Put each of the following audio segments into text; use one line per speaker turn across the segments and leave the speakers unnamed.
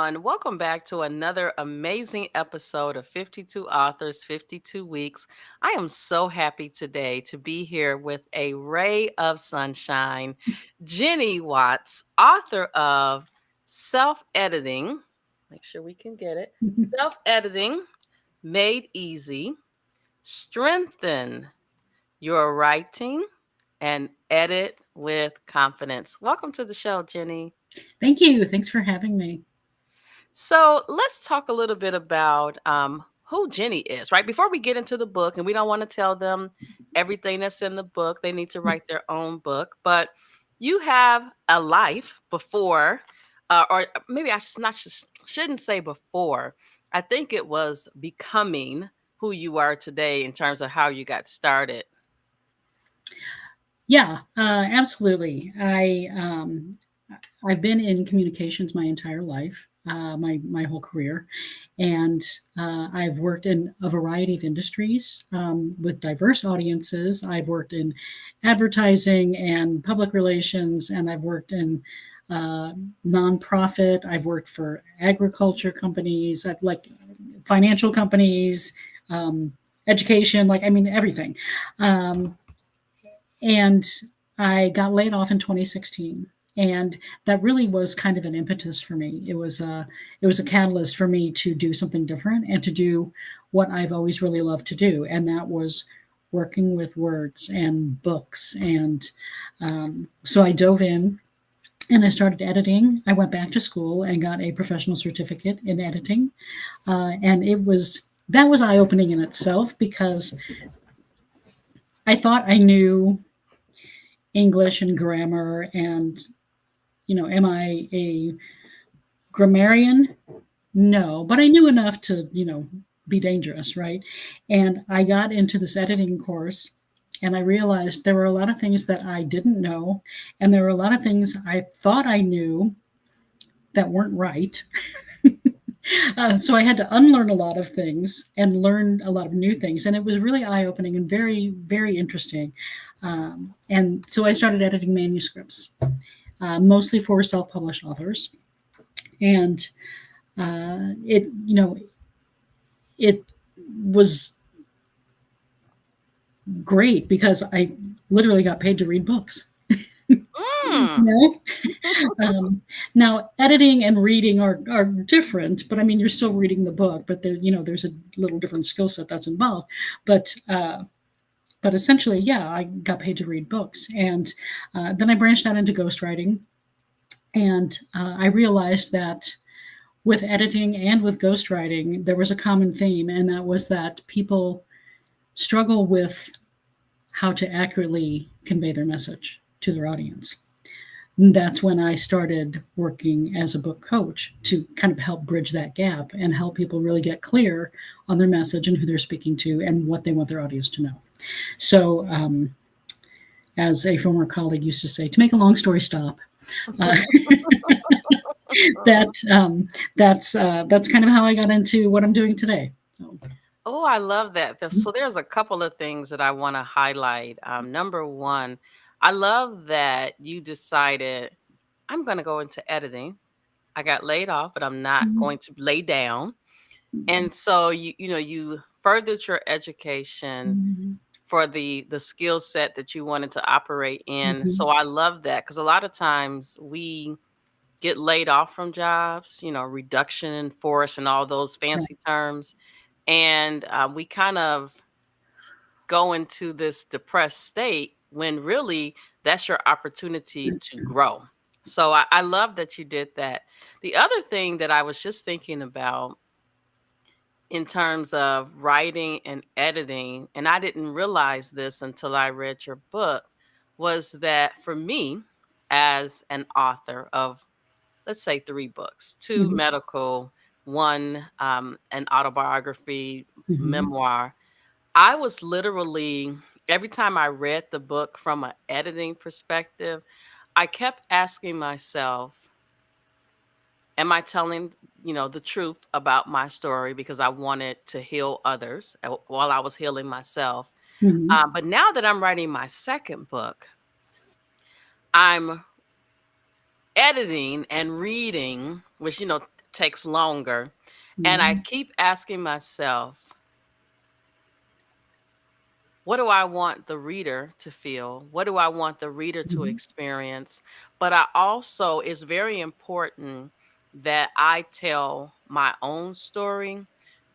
everyone. Welcome back to another amazing episode of 52 Authors, 52 Weeks. I am so happy today to be here with a ray of sunshine, Jenny Watz, author of Self Editing. Make sure we can get it. Self Editing Made Easy, Strengthen Your Writing, and Edit with Confidence. Welcome to the show, Jenny.
Thank you. Thanks for having me.
So let's talk a little bit about who Jenny is, right? Before we get into the book, and we don't want to tell them everything that's in the book, they need to write their own book. But you have a life before, or maybe I shouldn't say before. I think it was becoming who you are today in terms of how you got started.
Yeah, absolutely. I've been in communications my entire life, my whole career, and I've worked in a variety of industries with diverse audiences. I've worked in advertising and public relations, and I've worked in uh, nonprofit. I've worked for agriculture companies. I've like financial companies, education. Like I mean everything. Um, and I got laid off in 2016, and that really was kind of an impetus for me. It was a catalyst for me to do something different and to do what I've always really loved to do, and that was working with words and books. And so I dove in and I started editing. I went back to school and got a professional certificate in editing, and that was eye opening in itself because I thought I knew English and grammar and am I a grammarian? No, but I knew enough to, be dangerous, right? And I got into this editing course and I realized there were a lot of things that I didn't know and there were a lot of things I thought I knew that weren't right. So I had to unlearn a lot of things and learn a lot of new things. And it was really eye opening and very, very interesting. And so I started editing manuscripts, mostly for self published authors. And it was great because I literally got paid to read books.
Mm.
Now, editing and reading are different, but I mean, you're still reading the book, but there's a little different skill set that's involved. But essentially, yeah, I got paid to read books, and then I branched out into ghostwriting, and I realized that with editing and with ghostwriting, there was a common theme, and that was that people struggle with how to accurately convey their message to their audience. That's when I started working as a book coach to kind of help bridge that gap and help people really get clear on their message and who they're speaking to and what they want their audience to know. So, as a former colleague used to say, to make a long story stop, uh, that's kind of how I got into what I'm doing today. So,
Oh, I love that. So there's a couple of things that I want to highlight. Number one, I love that you decided I'm going to go into editing. I got laid off, but I'm not
mhm,
going to lay down. And so you furthered your education
mhm,
for the skill set that you wanted to operate in.
mhm,
So I love that because a lot of times we get laid off from jobs, reduction in force and all those
right,
fancy terms. And we kind of go into this depressed state when really that's your opportunity to grow. So I love that you did that. The other thing that I was just thinking about in terms of writing and editing, and I didn't realize this until I read your book, was that for me, as an author of, let's say, three books, two
mhm,
medical, one an autobiography,
mhm,
memoir, I was literally, every time I read the book from an editing perspective, I kept asking myself, am I telling, the truth about my story because I wanted to heal others while I was healing myself?
mhm,
But now that I'm writing my second book, I'm editing and reading, which, takes longer. And I
Mhm.
keep asking myself, what do I want the reader to feel? What do I want the reader to
Mhm.
experience? But I also, it's very important that I tell my own story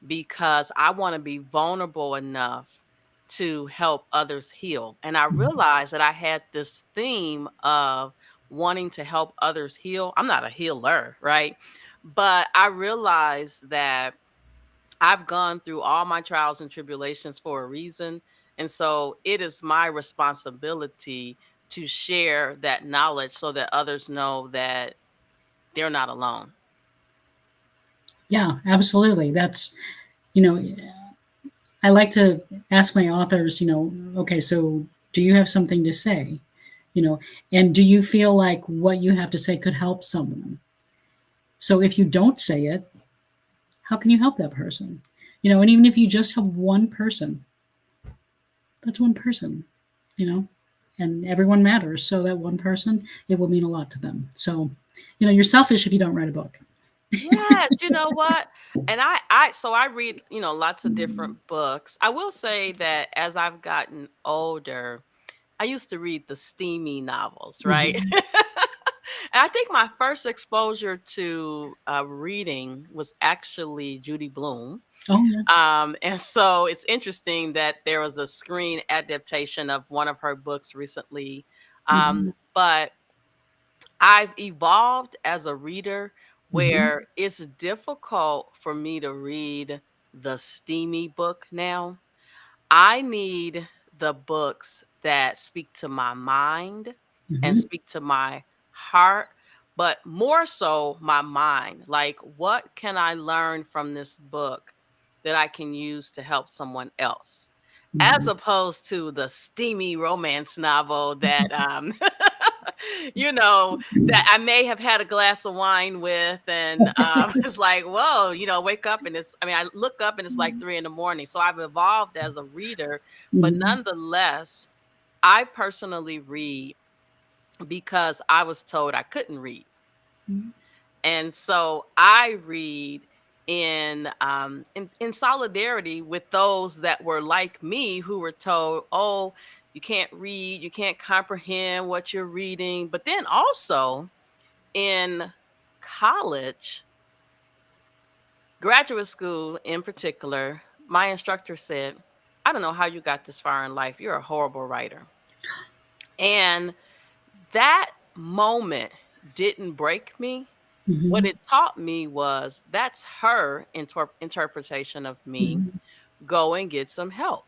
because I want to be vulnerable enough to help others heal. And I
Mhm.
realized that I had this theme of wanting to help others heal. I'm not a healer, right? But I realized that I've gone through all my trials and tribulations for a reason. And so it is my responsibility to share that knowledge so that others know that they're not alone.
Yeah, absolutely. That's, you know, I like to ask my authors, okay, so do you have something to say? And do you feel like what you have to say could help someone? So if you don't say it, how can you help that person? And even if you just help one person, that's one person, you know, and everyone matters. So that one person, it will mean a lot to them. So, you're selfish if you don't write a book.
Yes, you know what? And I read, lots of different books. I will say that as I've gotten older, I used to read the steamy novels, right?
Mhm.
And I think my first exposure to reading was actually Judy Blume.
Oh, yeah.
And so it's interesting that there was a screen adaptation of one of her books recently.
Mhm.
But I've evolved as a reader
Mhm.
where it's difficult for me to read the steamy book now. I need the books that speak to my mind and
Mhm.
speak to my heart, but more so my mind. Like, what can I learn from this book that I can use to help someone else? As
Mhm.
opposed to the steamy romance novel that, you know, that I may have had a glass of wine with, and it's like, whoa, wake up and I look up and it's like 3 in the morning. So I've evolved as a reader, but
Mhm.
nonetheless, I personally read because I was told I couldn't read.
Mhm.
And so I read in solidarity with those that were like me who were told, "Oh, you can't read, you can't comprehend what you're reading." But then also in college, graduate school in particular, my instructor said, "I don't know how you got this far in life. You're a horrible writer." And that moment didn't break me. What
Mhm.
it taught me was that's her interpretation of me.
Mhm.
Go and get some help.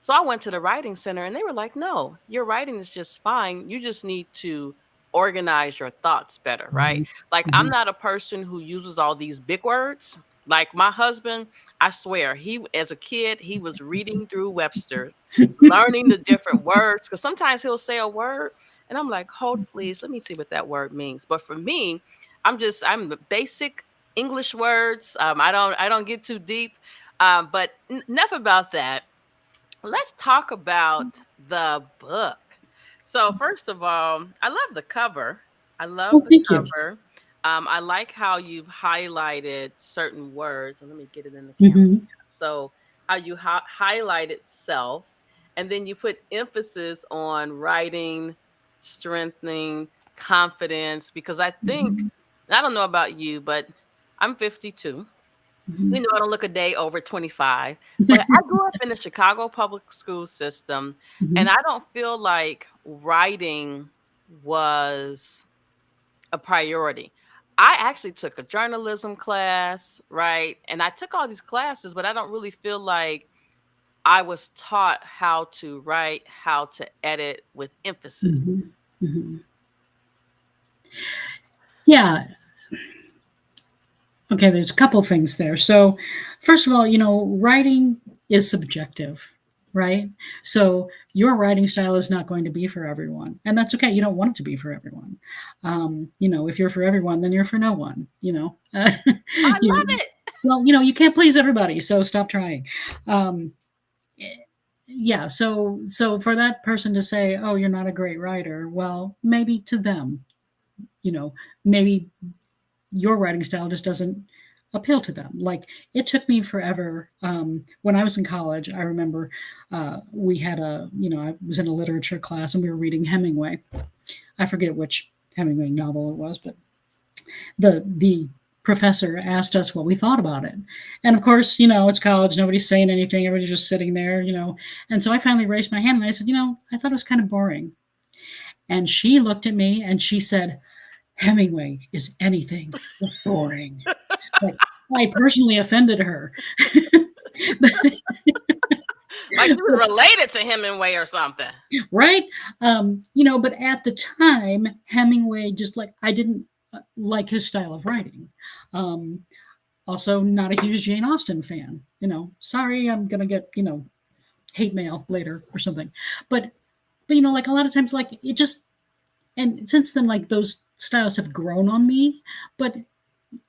So I went to the writing center and they were like, no, your writing is just fine. You just need to organize your thoughts better, right?
Mhm.
Like, I'm
Mhm.
not a person who uses all these big words. Like my husband, I swear, as a kid, he was reading through Webster, learning the different words. Because sometimes he'll say a word and I'm like, hold please, let me see what that word means. But for me, I'm the basic English words. I don't get too deep. But enough about that. Let's talk about the book. So first of all, I love the cover. I
Oh,
love the
thank you.
cover. I like how you've highlighted certain words. Let me get it in the camera.
Mhm.
So how you highlighted self, and then you put emphasis on writing, strengthening, confidence. Because
Mhm.
I don't know about you, but I'm 52.
Mhm.
I don't look a day over 25, but I grew up in the Chicago public school system, and
Mhm.
I don't feel like writing was a priority. I actually took a journalism class, right? And I took all these classes, but I don't really feel like I was taught how to write, how to edit with emphasis.
Mhm. Mhm. Yeah. Okay, there's a couple things there. So, first of all, writing is subjective, right? So, your writing style is not going to be for everyone, and that's okay. You don't want it to be for everyone. If you're for everyone, then you're for no one.
I love
You,
it.
well, you can't please everybody, so stop trying. Um, eh, yeah, so for that person to say, "Oh, you're not a great writer," well, maybe to them, maybe your writing style just doesn't appeal to them. Like it took me forever. When I was in college, I remember we had I was in a literature class and we were reading Hemingway. I forget which Hemingway novel it was, but the professor asked us what we thought about it. And of course, it's college, nobody's saying anything, everybody's just sitting there. And so I finally raised my hand and I said, I thought it was kind of boring. And she looked at me and she said, Hemingway is anything but boring. Like I personally offended her. But,
Like she was related to Hemingway or something.
right? But at the time, Hemingway just like I didn't like his style of writing. Um, Also, not a huge Jane Austen fan. Sorry, I'm gonna get hate mail later or something. But like a lot of times, like it just and since then, like those styles have grown on me. But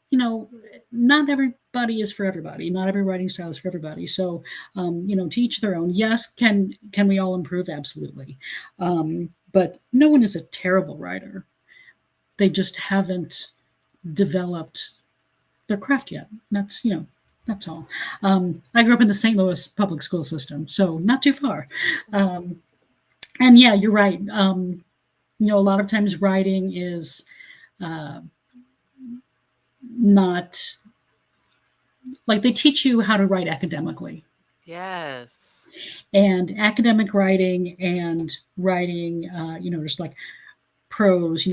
you know, not everybody is for everybody. Not every writing style is for everybody. So, to each their own. Yes, can we all improve? Absolutely. But no one is a terrible writer. They just haven't developed their craft yet. That's all. I grew up in the St. Louis public school system, so not too far. Um, and yeah, you're right. A lot of times writing is uh, not like they teach you how to write academically.
Yes.
And academic writing and writing, just like prose,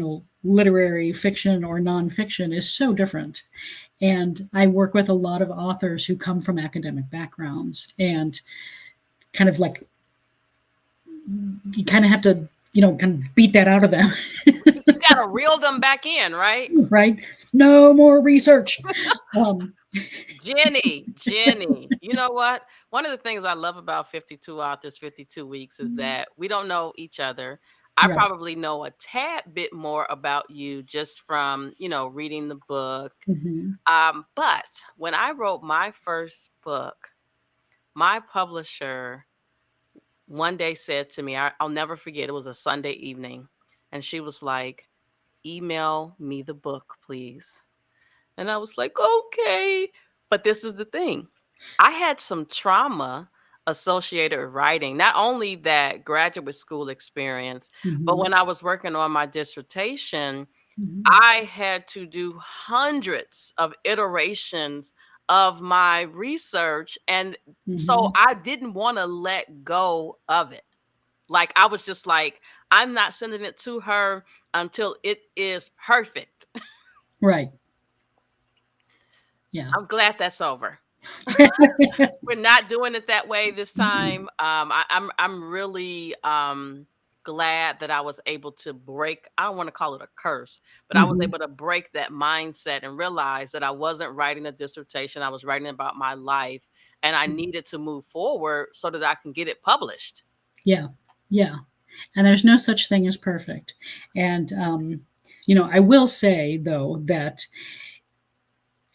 literary fiction or nonfiction is so different. And I work with a lot of authors who come from academic backgrounds and kind of like you kind of have to, kind of beat that out of them.
You gotta reel them back in, right?
Right? No more research. Um,
Jenny, you know what? One of the things I love about 52 Authors, 52 Weeks is that we don't know each other. I
right.
probably know a tad bit more about you just from, reading the book.
Hmm.
But when I wrote my first book, my publisher one day said to me, I'll never forget, it was a Sunday evening, and she was like, email me the book, please. And I was like, okay. But this is the thing. I had some trauma associated with writing, not only that graduate school experience, but
Hmm.
when I was working on my dissertation,
Hmm.
I had to do hundreds of iterations of my research. And so
Hmm.
I didn't want to let go of it. Like, I was just like, I'm not sending it to her until it is perfect.
Right. Yeah.
I'm glad that's over. We're not doing it that way this time. I'm really glad that I was able to break. I don't want to call it a curse, but I was
Hmm.
able to break that mindset and realize that I wasn't writing a dissertation. I was writing about my life, and I needed to move forward so that I can get it published.
Yeah. Yeah. And there's no such thing as perfect. And, I will say, though, that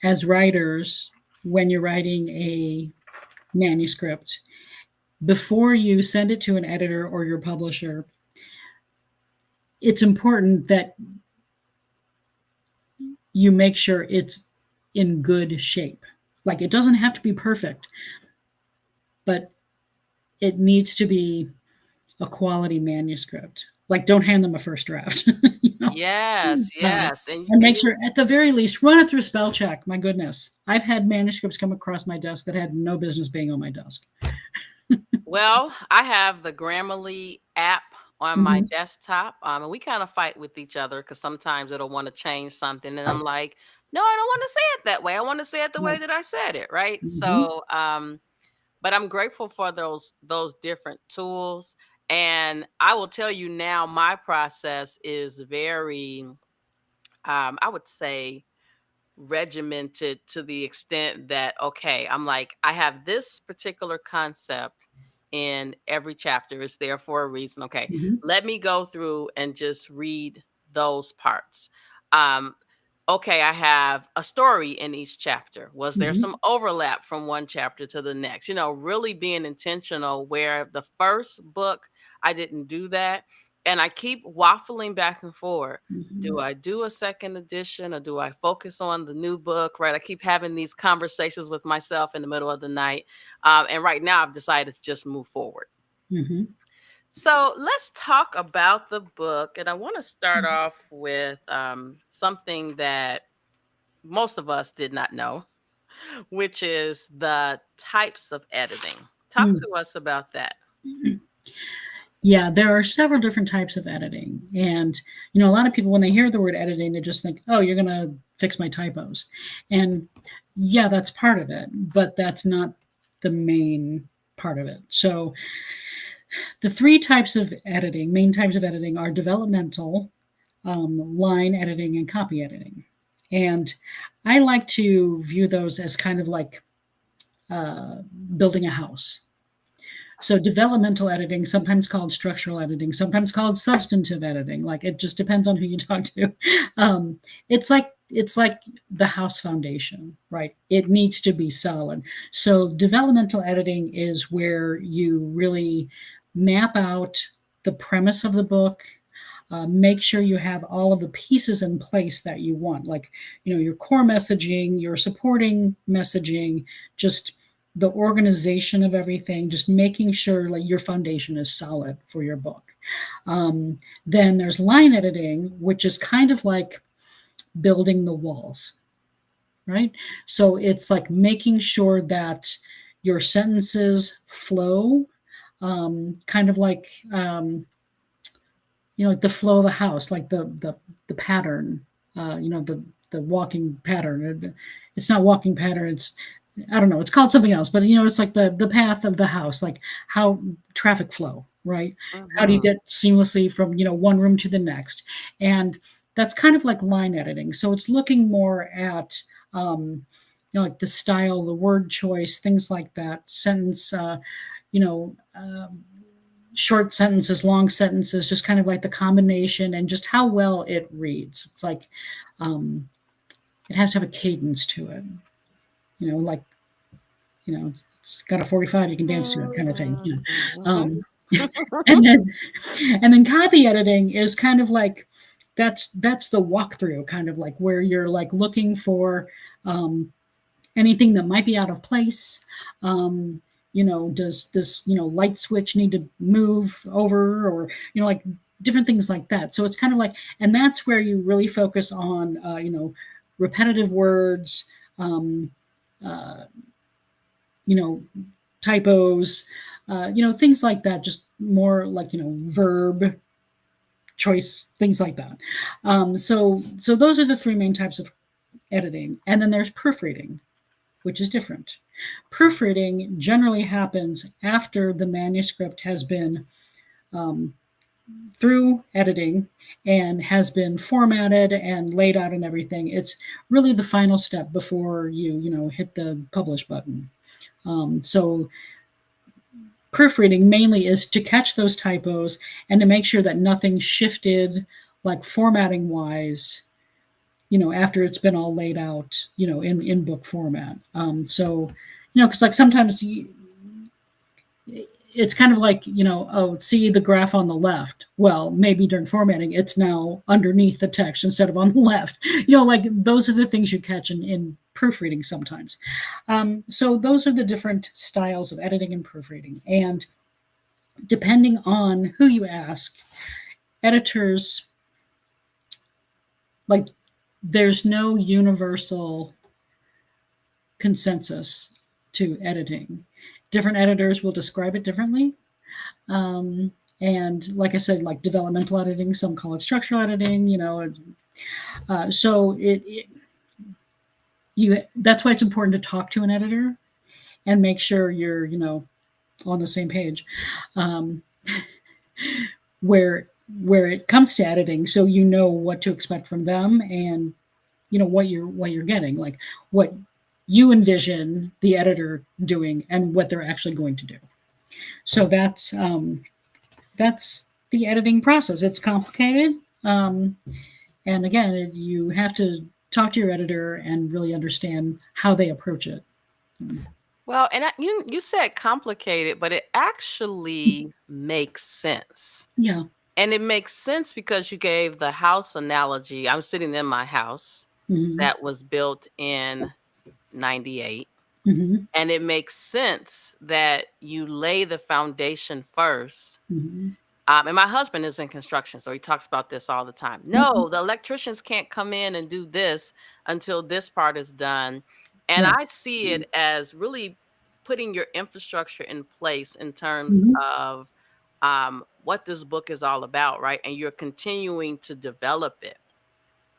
as writers, when you're writing a manuscript, before you send it to an editor or your publisher, it's important that you make sure it's in good shape. Like it doesn't have to be perfect, but it needs to be a quality manuscript. Like don't hand them a first draft, you know.
Yes,
Uh,
yes,
and
and
make
you
sure at the very least run it through spell check. My goodness, I've had manuscripts come across my desk that had no business being on my desk.
well, I have the Grammarly app on my
Hmm.
desktop, and we kind of fight with each other because sometimes it'll want to change something, and I'm like, no, I don't want to say it that way. I want to say it the way
Right.
that I said it, right?
Hmm.
So, but I'm grateful for those different tools, and I will tell you now, my process is very, I would say, regimented to the extent that okay, I'm like, I have this particular concept in every chapter. It's there for a reason. Okay,
Hmm.
let me go through and just read those parts. um okay, I have a story in each chapter. Was there
Hmm.
some overlap from one chapter to the next? Really being intentional, where the first book I didn't do that. and I keep waffling back and forth.
Mhm.
Do I do a second edition or do I focus on the new book? Right. I keep having these conversations with myself in the middle of the night. And right now I've decided to just move forward.
Mhm.
So let's talk about the book. And I want to start off with something that most of us did not know, which is the types of editing. Talk
Mm.
to us about that.
Yeah, there are several different types of editing. And, a lot of people, when they hear the word editing, they just think, oh, you're going to fix my typos. And yeah, that's part of it, but that's not the main part of it. So, the three types of editing, main types of editing, are developmental, line editing, and copy editing. And I like to view those as kind of like uh, building a house. So developmental editing, sometimes called structural editing, sometimes called substantive editing. Like it just depends on who you talk to. Um, it's like the house foundation, right? It needs to be solid. So developmental editing is where you really map out the premise of the book. Make sure you have all of the pieces in place that you want, like your core messaging, your supporting messaging, just the organization of everything, just making sure like your foundation is solid for your book. Then there's line editing, which is kind of like building the walls, right? So it's like making sure that your sentences flow, kind of like like the flow of a house, like the pattern, the walking pattern. It's not walking pattern. It's I don't know. It's called something else, but it's like the path of the house, like how traffic flow, right? How do you
Hmm.
get seamlessly from one room to the next? And that's kind of like line editing. So it's looking more at like the style, the word choice, things like that, sentence, you know. Short sentences, long sentences, just kind of like the combination and just how well it reads. It's like um, it has to have a cadence to it, like it's got a 45, you can dance to it kind of thing.
Mhm.
Um, and then copy editing is kind of like that's the walkthrough, kind of like where you're like looking for um, anything that might be out of place. Does this light switch need to move over, or like different things like that. So it's kind of like, and that's where you really focus on repetitive words, um, uh, you know typos, things like that. Just more like verb choice, things like that. So those are the three main types of editing, and then there's proofreading, which is different. Proofreading generally happens after the manuscript has been um, through editing and has been formatted and laid out and everything. It's really the final step before you hit the publish button. So proofreading mainly is to catch those typos and to make sure that nothing shifted, like formatting wise, after it's been all laid out, in book format. Because like sometimes it's kind of like, oh, see the graph on the left. Well, maybe during formatting, it's now underneath the text instead of on the left. Like those are the things you catch in proofreading sometimes. So those are the different styles of editing and proofreading. And depending on who you ask, editors, like, there's no universal consensus to editing. Different editors will describe it differently. Um, and like I said, like developmental editing, some call it structural editing, so that's why it's important to talk to an editor and make sure you're, on the same page. Um, where it comes to editing, so you know what to expect from them, and what you're getting, like what you envision the editor doing and what they're actually going to do. So that's the editing process. It's complicated, um, and again, you have to talk to your editor and really understand how they approach it.
Well, and you said complicated, but it actually makes sense.
Yeah.
And it makes sense because you gave the house analogy. I'm sitting in my house
Mhm.
that was built in 98.
Mhm.
And it makes sense that you lay the foundation first.
Mhm.
And my husband is in construction, so he talks about this all the time.
Mhm.
No, the electricians can't come in and do this until this part is done. And
Right.
I see it as really putting your infrastructure in place in terms
Mhm.
of what this book is all about, right? And you're continuing to develop it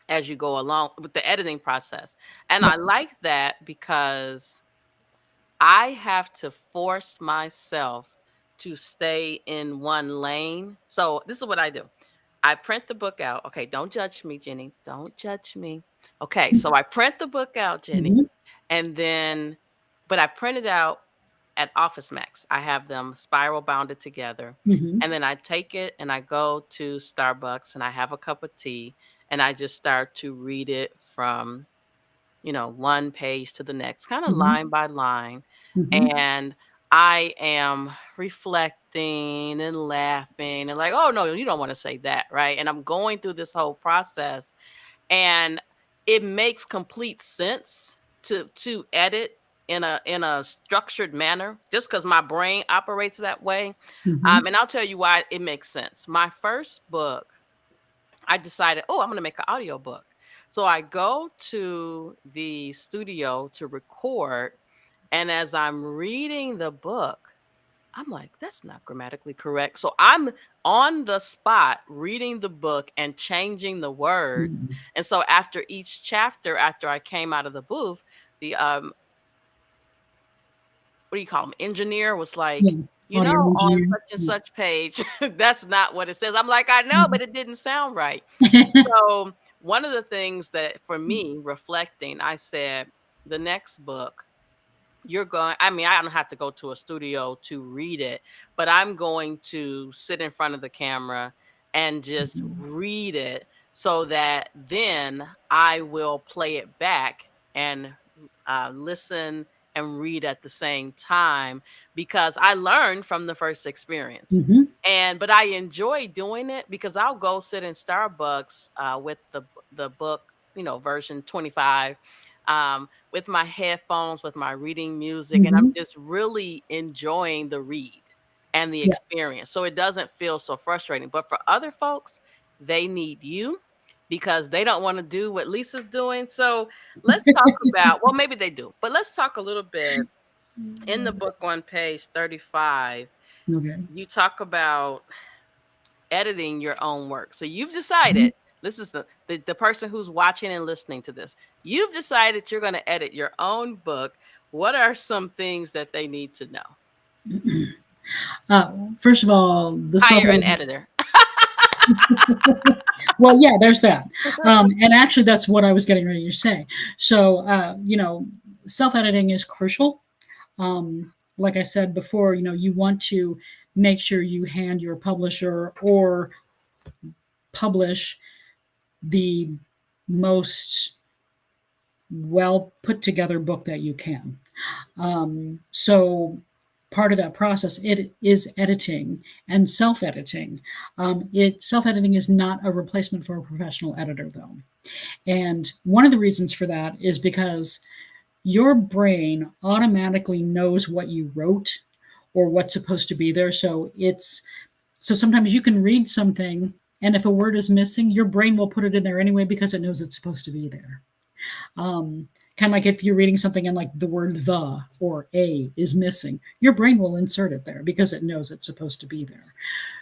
as you go along with the editing process. And I
Right.
like that because I have to force myself to stay in one lane. So this is what I do. I print the book out. Okay, don't judge me, Jenny. Don't judge me. Okay, so I print the book out, Jenny,
Mhm.
and then, but I print it out at Office Max. I have them spiral bounded together.
Mhm.
And then I take it and I go to Starbucks and I have a cup of tea and I just start to read it from, one page to the next, kind of
Mhm.
line by line.
Mhm.
And I am reflecting and laughing and like, oh no, you don't want to say that, right? And I'm going through this whole process and it makes complete sense to edit in a structured manner just because my brain operates that way.
Mhm.
And I'll tell you why it makes sense. My first book, I decided, oh, I'm going to make an audio book. So I go to the studio to record. And as I'm reading the book, I'm like, that's not grammatically correct. So I'm on the spot reading the book and changing the words.
Mhm.
And so after each chapter, after I came out of the booth, the what do you call him? Engineer was like,
Yeah. Audio
on
engineer.
such and
Yeah.
such page, that's not what it says. I'm like, I know,
Mhm.
but it didn't sound right. So one of the things that for me reflecting, I said, the next book, I mean, I don't have to go to a studio to read it, but I'm going to sit in front of the camera and just
Mhm.
read it so that then I will play it back and listen and read at the same time because I learned from the first experience.
Mhm.
But I enjoy doing it because I'll go sit in Starbucks with the book, version 25, with my headphones, with my reading music, and I'm
Mhm.
just really enjoying the read and the
Yeah.
experience. So it doesn't feel so frustrating. But for other folks, they need you because they don't want to do what Lisa's doing. So let's talk about, well, maybe they do, but let's talk a little bit in the book on page 35.
Okay.
You talk about editing your own work. So you've
Mhm.
decided, this is the person who's watching and listening to this. You've decided you're going to edit your own book. What are some things that they need to know?
First of all, the
Hire an
self-editing.
editor.
Well, yeah, there's that. And actually, that's what I was getting ready to say. So, self-editing is crucial. Like I said before, you want to make sure you hand your publisher or publish the most well put together book that you can. So part of that process it is editing and self-editing. It self-editing is not a replacement for a professional editor though, and one of the reasons for that is because your brain automatically knows what you wrote or what's supposed to be there. So sometimes you can read something, and if a word is missing, your brain will put it in there anyway because it knows it's supposed to be there. um, kind of like if you're reading something and like the word the or a is missing, your brain will insert it there because it knows it's supposed to be there.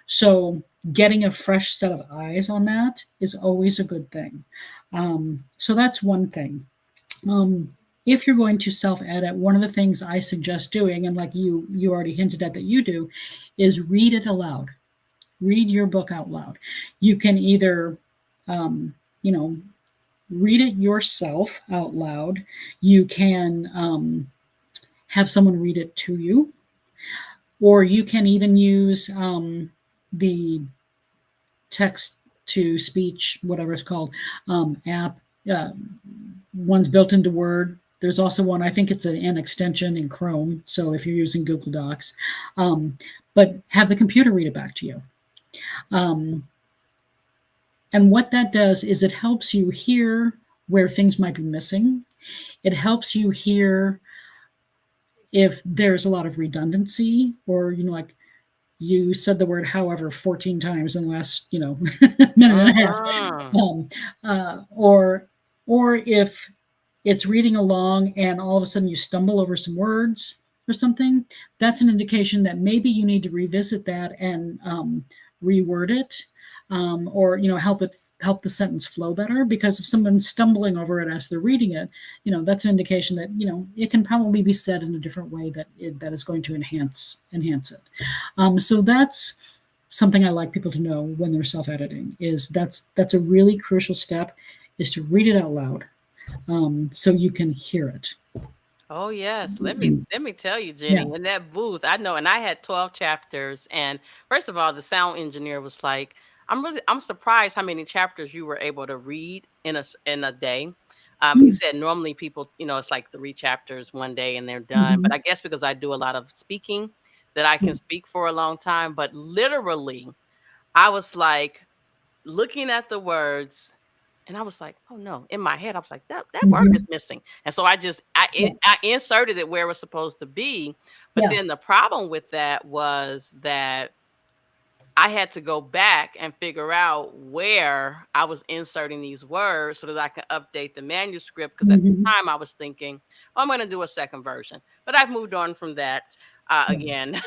So getting a fresh set of eyes on that is always a good thing. So that's one thing. um, if you're going to self-edit, one of the things I suggest doing, and like you already hinted at that you do, is read it aloud. Read your book out loud. You can either um, you know read it yourself out loud. You can have someone read it to you, or you can even use the text to speech, whatever it's called, app. Uh, One's built into Word. There's also one, I think it's an extension in Chrome. So if you're using Google Docs, um, but have the computer read it back to you. Um, and what that does is it helps you hear where things might be missing. It helps you hear if there's a lot of redundancy, or, like, you said the word however 14 times in the last, minute and a half.
Mhm.
Um, or if it's reading along and all of a sudden you stumble over some words or something, that's an indication that maybe you need to revisit that and reword it, or help the sentence flow better. Because if someone's stumbling over it as they're reading it, that's an indication that it can probably be said in a different way that is going to enhance it. So that's something I like people to know when they're self-editing. Is that's a really crucial step, is to read it out loud, so you can hear it.
Oh yes, let me tell you,
Yeah.
Jenny, in that booth, I know, and I had 12 chapters. And first of all, the sound engineer was like, I'm surprised how many chapters you were able to read in a day." He
Mm-hmm.
said normally people, it's like 3 chapters one day and they're done.
Mm-hmm.
But I guess because I do a lot of speaking, that I
Yeah.
can speak for a long time. But literally, I was like looking at the words, and I was like, "Oh, no." In my head, I was like, "That word is
Mm-hmm.
missing." And so I just
Yeah.
I inserted it where it was supposed to be. But
Yeah.
then the problem with that was that I had to go back and figure out where I was inserting these words so that I could update the manuscript. Because at the
Mm-hmm.
time I was thinking, "Oh, I'm gonna do a second version." But I've moved on from that,
Yeah.
again,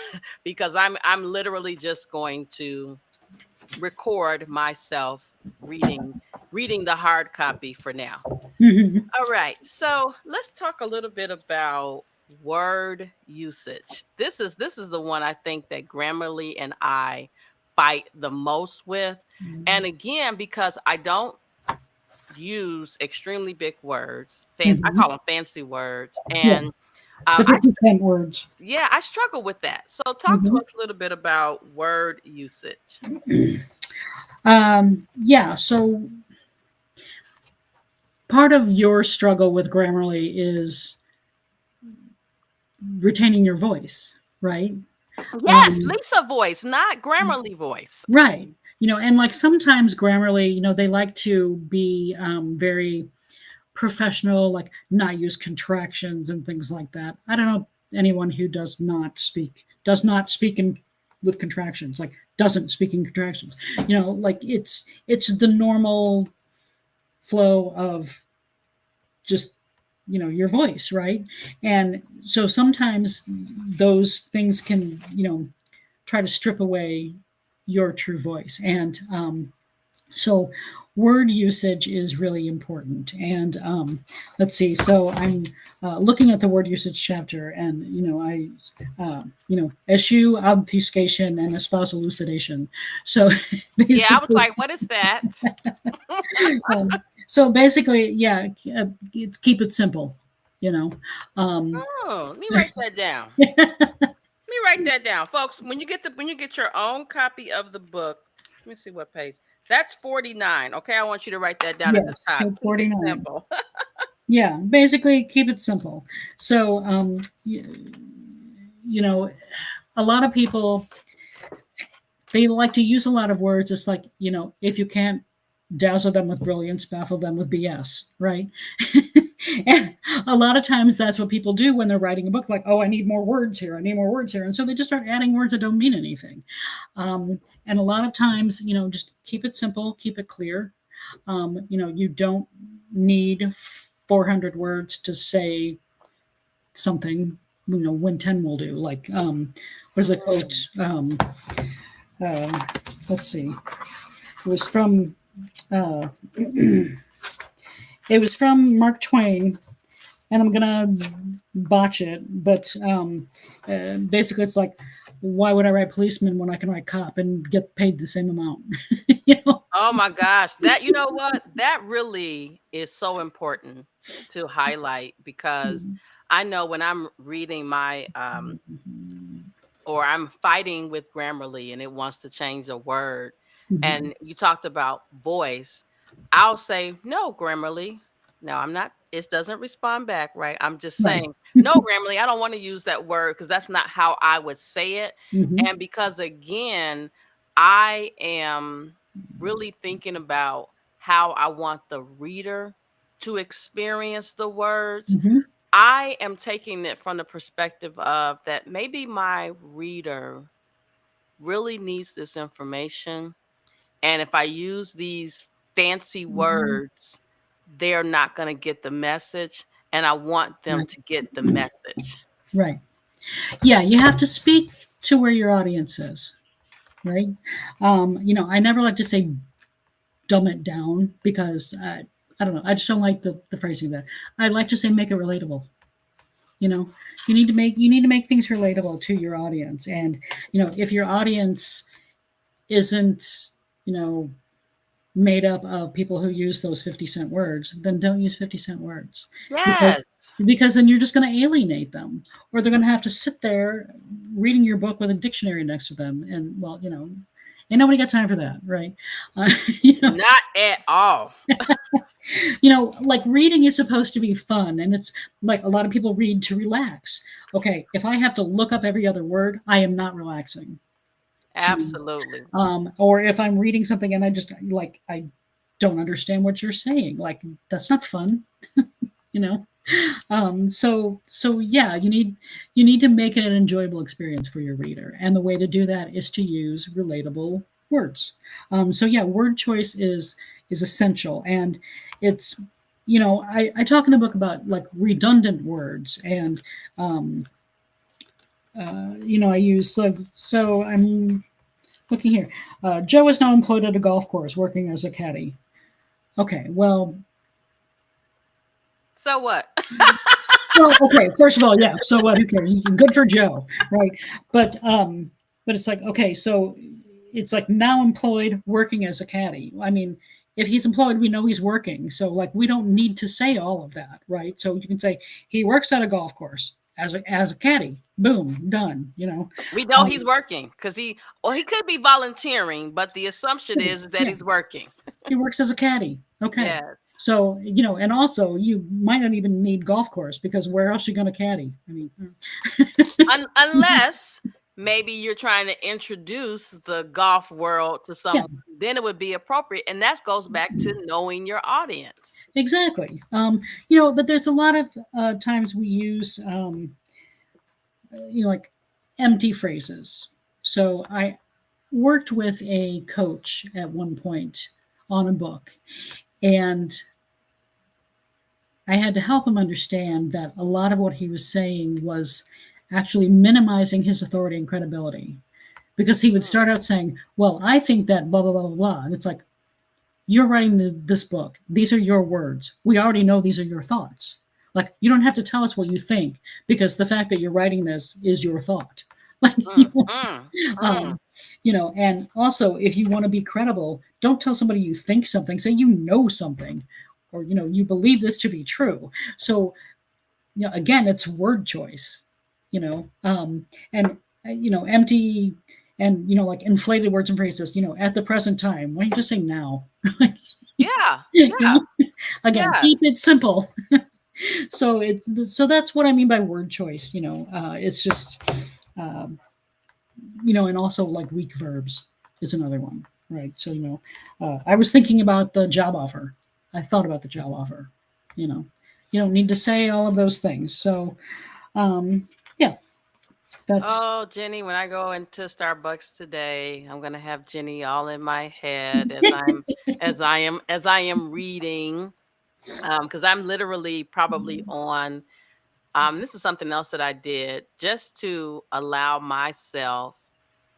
because I'm literally just going to record myself reading the hard copy for now.
Mm-hmm.
All right. So let's talk a little bit about word usage. This is the one I think that Grammarly and I fight the most with. And again, because I don't use extremely big words, I
Mm-hmm.
call them fancy words.
Yeah.
And
The
I
50 cent words.
yeah, I struggle with that. So talk to
Mm-hmm.
us a little bit about word usage.
Yeah. So part of your struggle with Grammarly is retaining your voice, right?
Yes,
Um,
Lisa voice, not Grammarly voice.
right. And like sometimes Grammarly, they like to be very professional, like not use contractions and things like that. I don't know anyone who does not speak in with contractions, like doesn't speak in contractions. Like it's the normal flow of just your voice, right? And so sometimes those things can try to strip away your true voice. And so word usage is really important. And let's see. So I'm looking at the word usage chapter, and eschew, obfuscation, and espouse elucidation. So
Yeah, I was
basically,
like, "What is that?"
so basically, yeah, keep it simple. You know, um,
Oh, let me write that down. Let me write that down, folks. When you get your own copy of the book, let me see what page. That's 49. Okay, I want you to write that down at the
yes,
top.
page
Keep it
49.
simple.
Yeah, basically keep it simple. So, you know, a lot of people, they like to use a lot of words. It's like, if you can't dazzle them with brilliance, baffle them with BS, right? And a lot of times that's what people do when they're writing a book, like, oh, I need more words here. I need more words here. And so they just start adding words that don't mean anything. And a lot of times, just keep it simple, keep it clear. You don't need 400 words to say something, when 10 will do. Like, what is the quote?
Mm.
Uh, let's see. It was from, uh, it was from Mark Twain, and I'm gonna botch it, but basically it's like, why would I write policeman when I can write cop and get paid the same amount? you know?
Oh my gosh, that you know what? That really is so important to highlight, because I know when I'm reading my or I'm fighting with Grammarly and it wants to change a word,
Mhm.
and you talked about voice, I'll say, "No, Grammarly. No, I'm not." It doesn't respond back, right? I'm just
Right.
saying, "No, Grammarly, I don't want to use that word because that's not how I would say it."
Hmm.
And because again, I am really thinking about how I want the reader to experience the words.
Mhm.
I am taking it from the perspective of that maybe my reader really needs this information. And if I use these fancy
Mhm.
words, they're not going to get the message. And I want them
Right.
to get the message.
Right. Yeah, you have to speak to where your audience is, right? I never like to say dumb it down because I don't know. I just don't like the phrasing of that. I like to say make it relatable. You know, you need to make things relatable to your audience, and if your audience isn't you know made up of people who use those 50-cent words, then don't use 50-cent words because
Yes.
then you're just going to alienate them, or they're going to have to sit there reading your book with a dictionary next to them, and well, ain't nobody got time for that, right? Uh, you know,
Not at all.
like reading is supposed to be fun, and it's like a lot of people read to relax. Okay, if I have to look up every other word, I am not relaxing. You know,
Absolutely.
or if I'm reading something and I don't understand what you're saying, like that's not fun, you know. So yeah, you need to make it an enjoyable experience for your reader, and the way to do that is to use relatable words. So yeah, word choice is essential, and it's I talk in the book about like redundant words, and I use so I'm looking here. Joe is now employed at a golf course working as a caddy. Okay,
So what?
okay. First of all, yeah. So what? Who cares? Good for Joe, right? But it's like okay, so it's like now employed working as a caddy. I mean, if he's employed, we know he's working. So like we don't need to say all of that, right? So you can say he works at a golf course as a caddy. Boom, done.
We know he's
Um,
working because he could be volunteering, but the assumption is that
yeah,
he's working.
he works as a caddy. Okay.
Yes.
So, and also you might not even need golf course because where else are you going to caddy? I mean,
Unless maybe you're trying to introduce the golf world to
yeah,
someone, then it would be appropriate. And that goes back to knowing your audience.
exactly. But there's a lot of times we use, like empty phrases. So I worked with a coach at one point on a book, and I had to help him understand that a lot of what he was saying was actually minimizing his authority and credibility. Because he would
Mm,
start out saying, "Well, I think that blah blah blah blah blah," and it's like, "You're writing this book. These are your words. We already know these are your thoughts. Like, you don't have to tell us what you think because the fact that you're writing this is your thought." Like,
mm, mm, mm.
um, and also if you want to be credible, don't tell somebody you think something. Say you know something, or you believe this to be true. So again, it's word choice, and empty and like inflated words and phrases. At the present time. Why don't you just say now?
Yeah.
you
Yeah.
know? Again, keep
Yes.
it simple. So that's what I mean by word choice. It's just and also like weak verbs is another one, right? So I was thinking about the job offer. I thought about the job offer. You know, you don't need to say all of those things. So yeah, that's
Oh, Jenny, when I go into Starbucks today, I'm gonna have Jenny all in my head as I am reading. Because I'm literally probably on this is something else that I did just to allow myself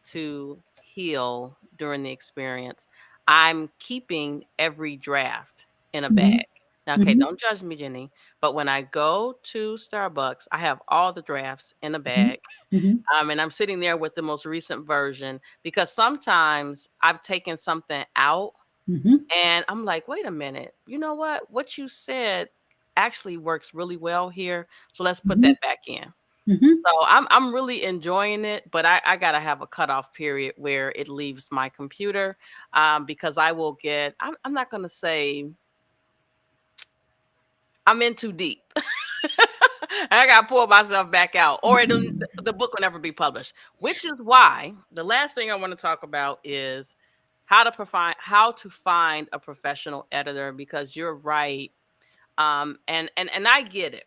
to heal during the experience. I'm keeping every draft in a
hmm
bag. Now, okay,
hmm
don't judge me, Jenny, but when I go to Starbucks, I have all the drafts in a
hmm
bag.
hmm
And I'm sitting there with the most recent version because sometimes I've taken something out
hmm
and I'm like, wait a minute, you know what? What you said actually works really well here. So let's put
hmm
that back in.
hmm
So I'm really enjoying it, but I gotta have a cutoff period where it leaves my computer because I will get I'm not gonna say I'm in too deep. I gotta pull myself back out, or the book will never be published. Which is why the last thing I want to talk about is how to find a professional editor, because you're right. And I get it.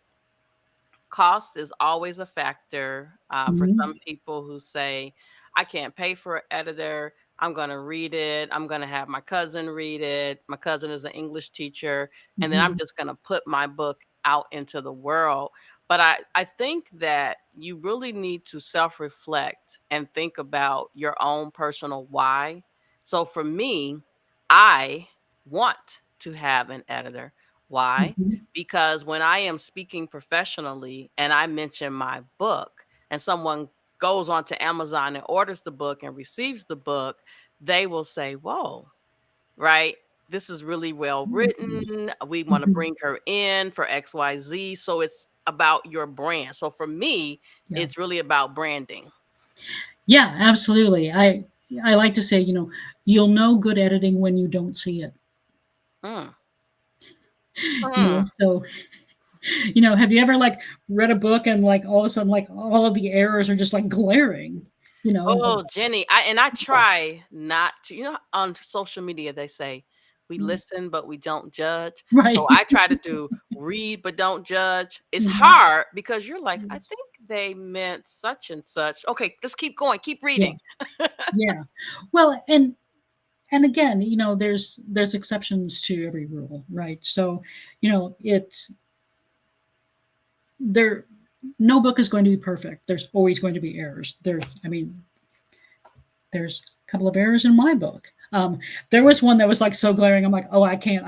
Cost is always a factor for some
Mhm,
people who say, I can't pay for an editor. I'm going to read it. I'm going to have my cousin read it. My cousin is an English teacher. And then I'm
mhm,
just going to put my book out into the world. But I think that you really need to self reflect and think about your own personal why. So for me, I want to have an editor. Why?
mhm.
Because when I am speaking professionally and I mention my book and someone goes on to Amazon and orders the book and receives the book, they will say, whoa, right? This is really well
Mhm,
written. We want to
mhm.
bring her in for XYZ. So it's about your brand. So for me,
Yeah.
it's really about branding.
Yeah, absolutely. I like to say, you'll know good editing when you don't see it.
Mm.
You know,
Mm.
so have you ever like read a book and like all of a sudden like all of the errors are just like glaring, like,
Oh, Jenny, I
oh,
try not to, on social media they say we
mm,
listen but we don't judge.
right.
So I try to do read but don't judge. It's
Mhm.
hard because you're like, I
Yes.
think they meant such and such. Okay, just keep going, keep
Yeah.
reading.
Yeah. Well, and again, there's exceptions to every rule, right? So, it's there no book is going to be perfect. There's always going to be errors. There's a couple of errors in my book. There was one that was like so glaring. I'm like, oh, I can't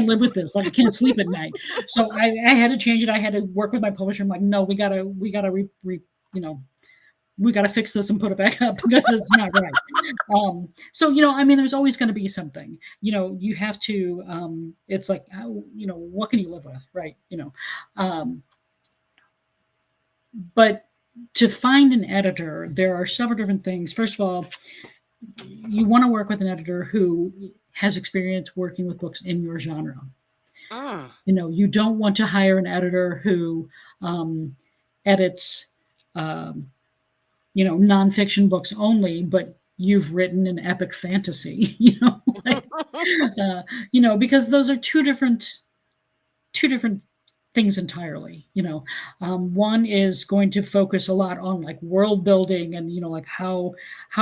live with this. Like, I can't sleep at night. So I had to change it. I had to work with my publisher. I'm like, no, we gotta you know, we gotta fix this and put it back up because it's not right. So I mean, there's always going to be something. You have to. It's like, what can you live with, right? Um, but to find an editor, there are several different things. First of all, you want to work with an editor who has experience working with books in your genre.
Mm.
You don't want to hire an editor who edits, um, nonfiction books only, but you've written an epic fantasy, like, because those are two different things entirely. One is going to focus a lot on like world building and like how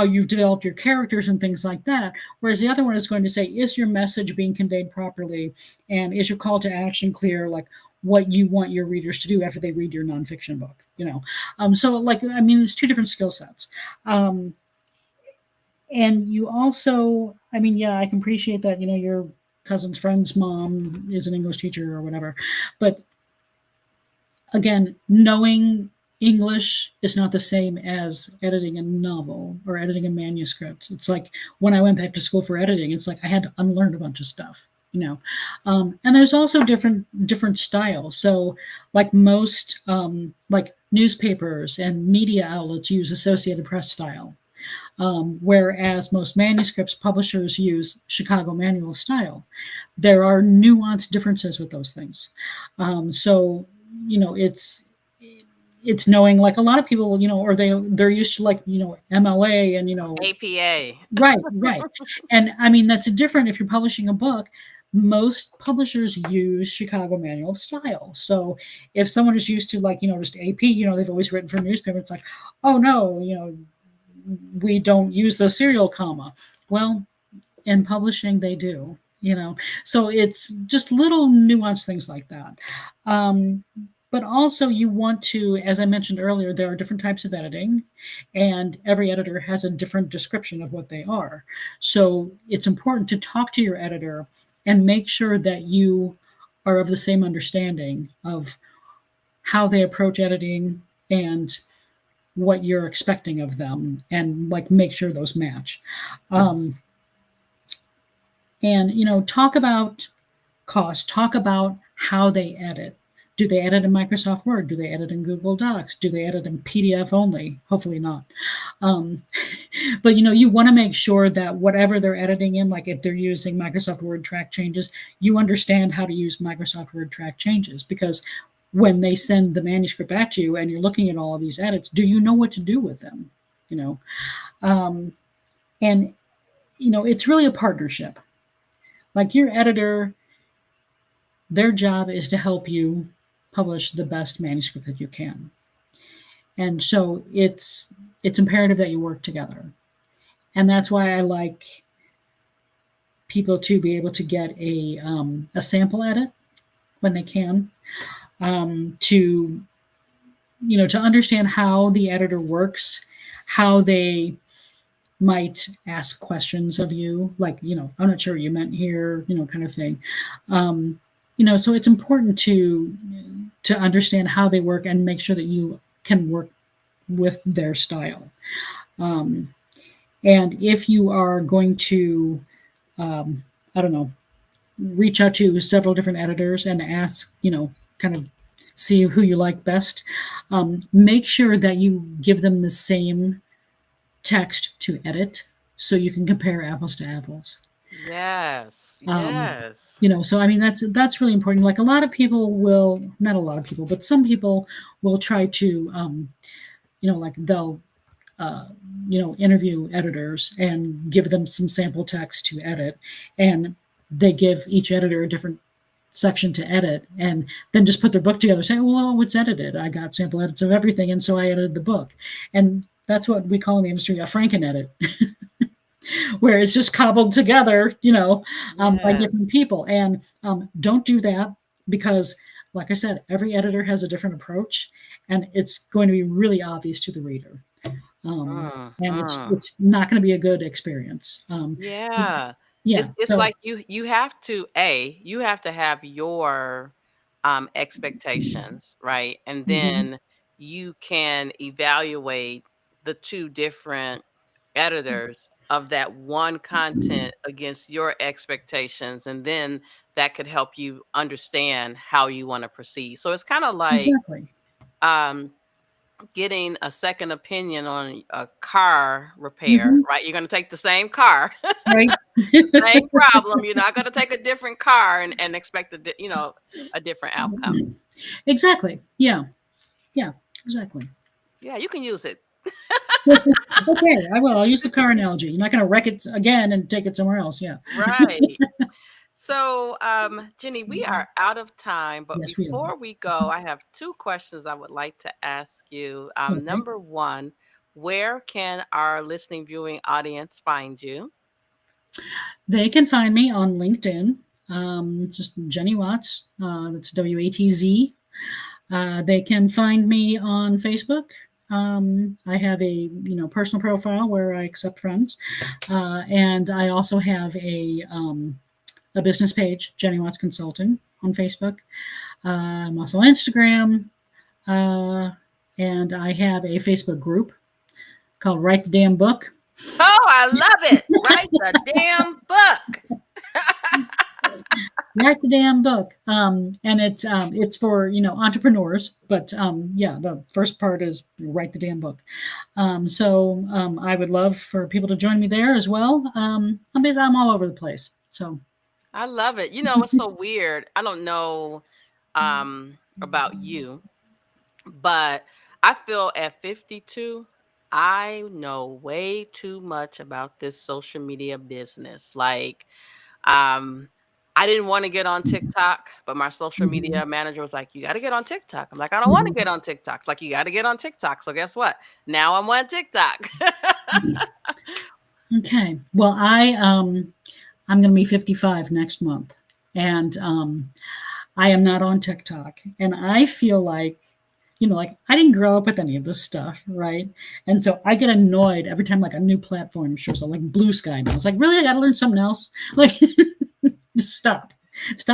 you've developed your characters and things like that, whereas the other one is going to say, is your message being conveyed properly, and is your call to action clear, like what you want your readers to do after they read your nonfiction book. So like, I mean, there's two different skill sets. And you also, I mean, yeah, I can appreciate that, your cousin's friend's mom is an English teacher or whatever, but again, knowing English is not the same as editing a novel or editing a manuscript. It's like when I went back to school for editing, it's like I had to unlearn a bunch of stuff. And there's also different styles. So, like most like newspapers and media outlets use Associated Press style, whereas most manuscripts publishers use Chicago Manual style. There are nuanced differences with those things. So it's knowing, like, a lot of people, or they're used to, like, MLA and
APA.
right, right. And I mean, that's different if you're publishing a book. Most publishers use Chicago Manual style. So if someone is used to, like, just AP, they've always written for newspaper, it's like, oh no, we don't use the serial comma. Well, in publishing, they do. So it's just little nuanced things like that. Um, but also, you want to, as I mentioned earlier, there are different types of editing, and every editor has a different description of what they are. So it's important to talk to your editor and make sure that you are of the same understanding of how they approach editing and what you're expecting of them, and like make sure those match. Um, and talk about cost, talk about how they edit. Do they edit in Microsoft Word? Do they edit in Google Docs? Do they edit in PDF only? Hopefully not. um, but you want to make sure that whatever they're editing in, like if they're using Microsoft Word track changes, you understand how to use Microsoft Word track changes, because when they send the manuscript back to you and you're looking at all of these edits, do you know what to do with them? You know, um, and it's really a partnership. Like your editor, their job is to help you publish the best manuscript that you can. And so it's imperative that you work together. And that's why I like people to be able to get a sample edit when they can, to to understand how the editor works, how they might ask questions of you, like, I'm not sure what you meant here, kind of thing. So it's important to understand how they work and make sure that you can work with their style. Um, and if you are going to, I don't know, reach out to several different editors and ask, kind of see who you like best, make sure that you give them the same text to edit so you can compare apples to apples.
Yes.
Um,
Yes.
so I mean that's really important. Like a lot of people will, not a lot of people, but some people will try to, like they'll, uh, interview editors and give them some sample text to edit, and they give each editor a different section to edit, and then just put their book together, saying, "Well, it's edited. I got sample edits of everything, and so I edited the book." And that's what we call in the industry a Franken edit, where it's just cobbled together, by
Yes.
different people. And don't do that, because, like I said, every editor has a different approach, and it's going to be really obvious to the reader. And
Mm-hmm.
it's not going to be a good experience.
Yeah.
Yeah.
It's
So.
like you have to you have to have your expectations, right? And
Mhm.
then you can evaluate the two different editors of that one content against your expectations, and then that could help you understand how you want to proceed. So it's kind of like
Exactly.
um getting a second opinion on a car repair,
Mhm.
right? You're going to take the same car,
Right.
same problem. You're not going to take a different car and expect a different outcome.
Exactly. Yeah. Yeah. Exactly.
Yeah, you can use it.
Okay, I will. I'll use the car analogy. You're not going to wreck it again and take it somewhere else. Yeah.
Right. So, Jenny, we are out of time, but
Yes, we are.
before we go, I have two questions I would like to ask you.
Okay.
Number one, where can our listening, viewing audience find you?
They can find me on LinkedIn. It's just Jenny Watts. That's WATZ. They can find me on Facebook. I have a personal profile where I accept friends, and I also have a business page, Jenny Watts Consulting, on Facebook. I'm also on Instagram, uh, and I have a Facebook group called Write the Damn Book.
Oh, I love it. Write the damn book.
Write the damn book, and it's for entrepreneurs. But yeah, the first part is write the damn book. So I would love for people to join me there as well. I'm all over the place. So.
I love it. You know, it's so weird. I don't know about you, but I feel at 52, I know way too much about this social media business. Like, um, I didn't want to get on TikTok, but my social
Mhm.
media manager was like, "You got to get on TikTok." I'm like, "I don't want to get
Mhm.
on TikTok." Like, "You got to get on TikTok." So guess what? Now I'm on TikTok.
Okay. Well, I'm going to be 55 next month, and I am not on TikTok, and I feel like, like I didn't grow up with any of this stuff, right? And so I get annoyed every time like a new platform shows up, like Blue Sky. Now it's like, really, I got to learn something else. Like, just stop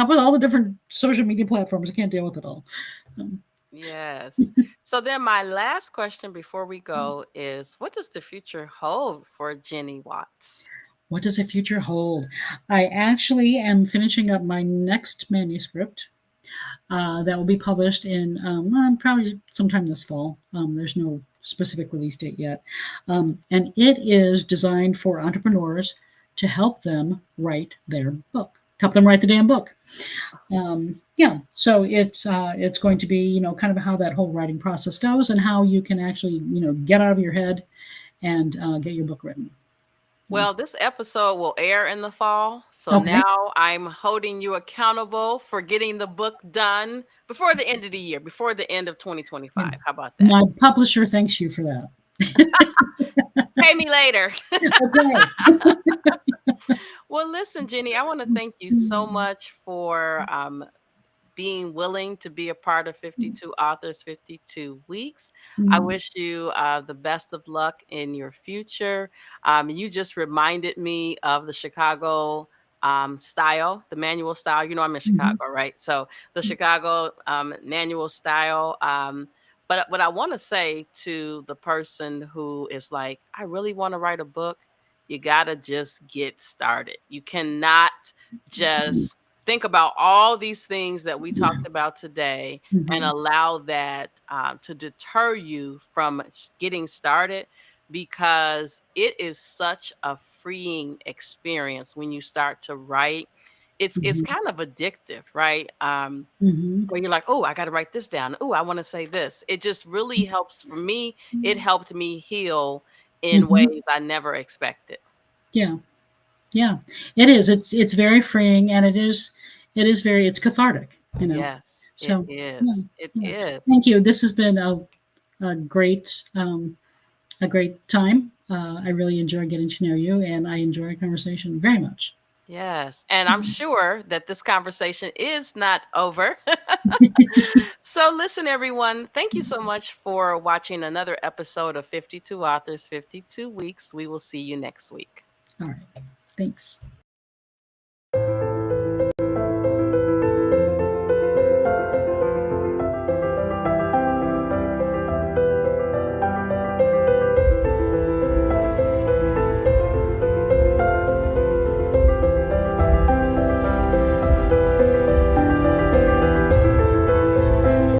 with all the different social media platforms. I can't deal with it all. Um,
Yes. So then my last question before we go is, what does the future hold for Jenny Watts?
what does the future hold? I actually am finishing up my next manuscript. That will be published in probably sometime this fall. There's no specific release date yet. And it is designed for entrepreneurs to help them write their book. help them write the damn book. Yeah, so it's going to be, kind of how that whole writing process goes and how you can actually, get out of your head and get your book written. Yeah.
Well, this episode will air in the fall. So
Okay.
now I'm holding you accountable for getting the book done before the end of the year, before the end of
Yeah.
2025. How about that?
My publisher thanks you for that.
Pay me later.
Okay.
Well, listen, Jenny, I want to thank you so much for being willing to be a part of 52 Authors 52 Weeks. I
Mm,
wish you the best of luck in your future. You just reminded me of the Chicago style, the manual style. You know, I'm in
mhm,
Chicago, right? So the Chicago manual style. But what I want to say to the person who is like, I really want to write a book, you got to just get started. You cannot
mhm,
just think about all these things that we
yeah,
talked about today and
mhm,
allow that to deter you from getting started, because it is such a freeing experience when you start to write. It's
mhm,
kind of addictive, right?
mhm,
Where you're like, oh, I got to write this down. Oh, I want to say this. It just really helps for me. It helped me heal in
mhm.
ways I never expected.
Yeah, yeah. It is. It's very freeing, and it is very it's cathartic.
Yes, it
So yeah,
is. It
yeah.
is.
Thank you. This has been a great a great time. I really enjoy getting to know you, and I enjoy our conversation very much.
Yes, and I'm sure that this conversation is not over. So, listen, everyone, thank you so much for watching another episode of 52 Authors, 52 Weeks. We will see you next week.
All right. Thanks.